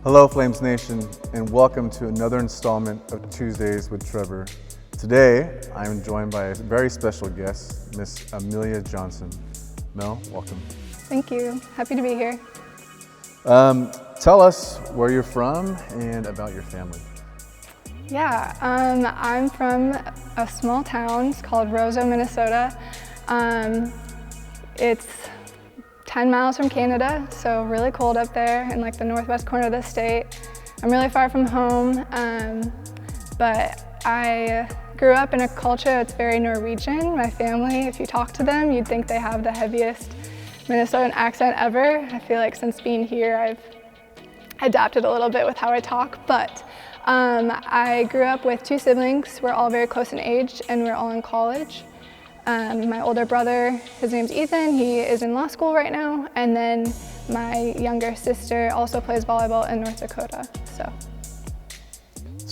Hello, Flames Nation, and welcome to another installment of Tuesdays with Trevor. Today, I am joined by a very special guest, Miss Amelia Johnson. Mel, welcome. Thank you. Happy to be here. Tell us where you're from and about your family. Yeah, I'm from a small town called Roseau, Minnesota. It's 10 miles from Canada, so really cold up there in like the northwest corner of the state. I'm really far from home, but I grew up in a culture that's very Norwegian. My family, if you talk to them, you'd think they have the heaviest Minnesotan accent ever. I feel like since being here, I've adapted a little bit with how I talk, but I grew up with two siblings. We're all very close in age, and we're all in college. My older brother, his name's Ethan, he is in law school right now, and then my younger sister also plays volleyball in North Dakota. So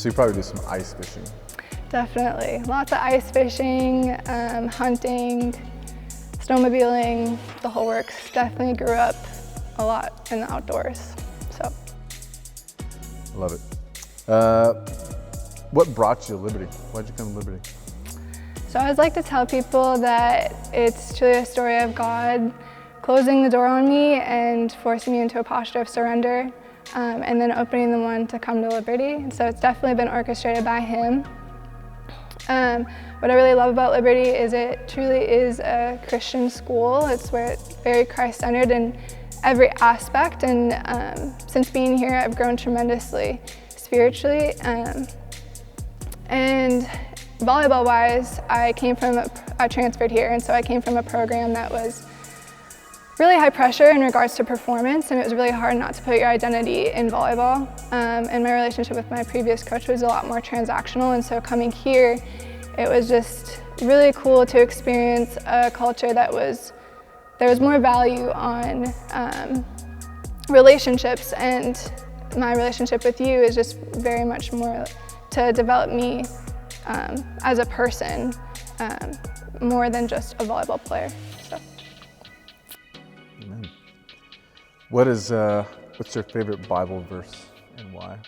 you probably do some ice fishing. Definitely, lots of ice fishing, hunting, snowmobiling, the whole works. Definitely grew up a lot in the outdoors, so. Love it. What brought you to Liberty? Why'd you come to Liberty? So I always like to tell people that it's truly a story of God closing the door on me and forcing me into a posture of surrender, and then opening the one to come to Liberty. So it's definitely been orchestrated by Him. What I really love about Liberty is it truly is a Christian school. It's where it's very Christ-centered in every aspect, and since being here, I've grown tremendously spiritually. And volleyball-wise, I transferred here, and so I came from a program that was really high pressure in regards to performance, and it was really hard not to put your identity in volleyball. And my relationship with my previous coach was a lot more transactional, and so coming here, it was just really cool to experience a culture there was more value on relationships, and my relationship with you is just very much more to develop me as a person, more than just a volleyball player. So. Amen. What's your favorite Bible verse and why?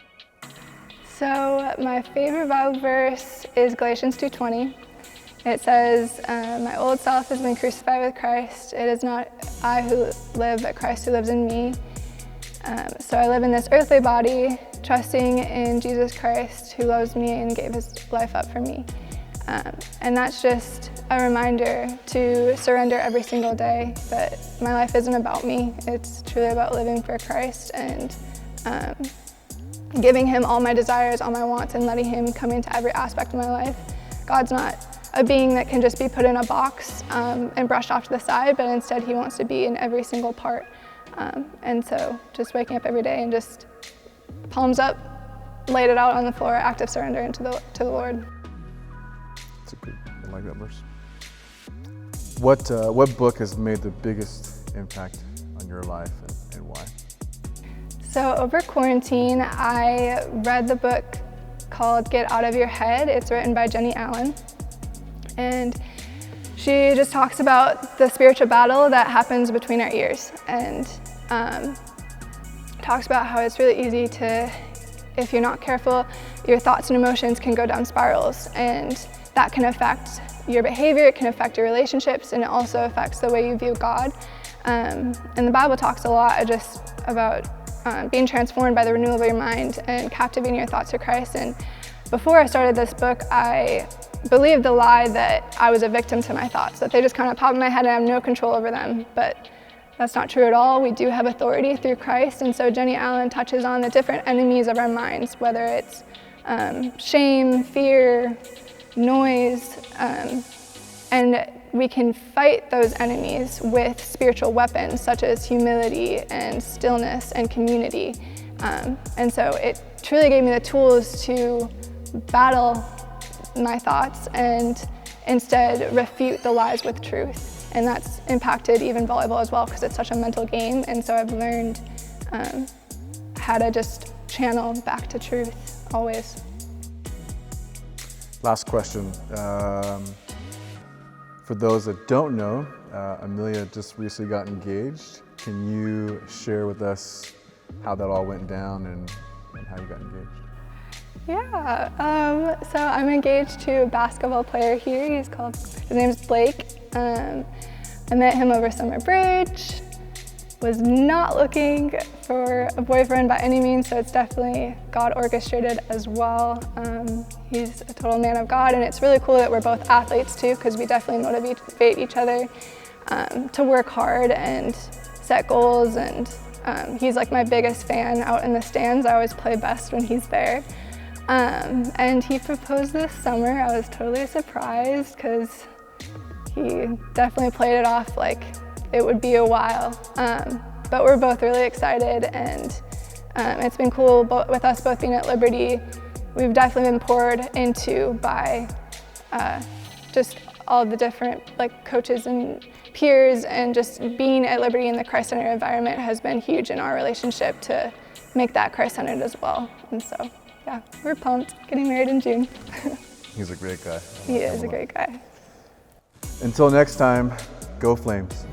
So my favorite Bible verse is Galatians 2:20. It says, "My old self has been crucified with Christ. It is not I who live, but Christ who lives in me. So I live in this earthly body, trusting in Jesus Christ, who loves me and gave his life up for me." And that's just a reminder to surrender every single day, that my life isn't about me. It's truly about living for Christ and giving him all my desires, all my wants, and letting him come into every aspect of my life. God's not a being that can just be put in a box and brushed off to the side, but instead he wants to be in every single part. And so just waking up every day and just palms up, laid it out on the floor, active surrender to the Lord. That's a good, I like that verse. What book has made the biggest impact on your life and why? So over quarantine, I read the book called Get Out of Your Head. It's written by Jenny Allen. And she just talks about the spiritual battle that happens between our ears, and talks about how it's really easy to, if you're not careful, your thoughts and emotions can go down spirals, and that can affect your behavior, it can affect your relationships, and it also affects the way you view God. And the Bible talks a lot just about being transformed by the renewal of your mind and captivating your thoughts to Christ. And before I started this book, I believed the lie that I was a victim to my thoughts, that they just kind of pop in my head and I have no control over them. But that's not true at all. We do have authority through Christ, and so Jenny Allen touches on the different enemies of our minds, whether it's shame, fear, noise, and we can fight those enemies with spiritual weapons such as humility and stillness and community. And so it truly gave me the tools to battle my thoughts and instead refute the lies with truth. And that's impacted even volleyball as well, because it's such a mental game. And so I've learned how to just channel back to truth always. Last question. For those that don't know, Amelia just recently got engaged. Can you share with us how that all went down and how you got engaged. Yeah, so I'm engaged to a basketball player here. His name's Blake. I met him over summer bridge. Was not looking for a boyfriend by any means, so it's definitely God orchestrated as well. He's a total man of God, and it's really cool that we're both athletes too, because we definitely motivate each other to work hard and set goals. And he's like my biggest fan out in the stands. I always play best when he's there. And he proposed this summer. I was totally surprised because he definitely played it off like it would be a while, but we're both really excited, and it's been cool with us both being at Liberty. We've definitely been poured into by just all the different coaches and peers, and just being at Liberty in the Christ-centered environment has been huge in our relationship to make that Christ-centered as well. And so, yeah, we're pumped, getting married in June. He's a great guy. He is a great guy. Until next time, go Flames.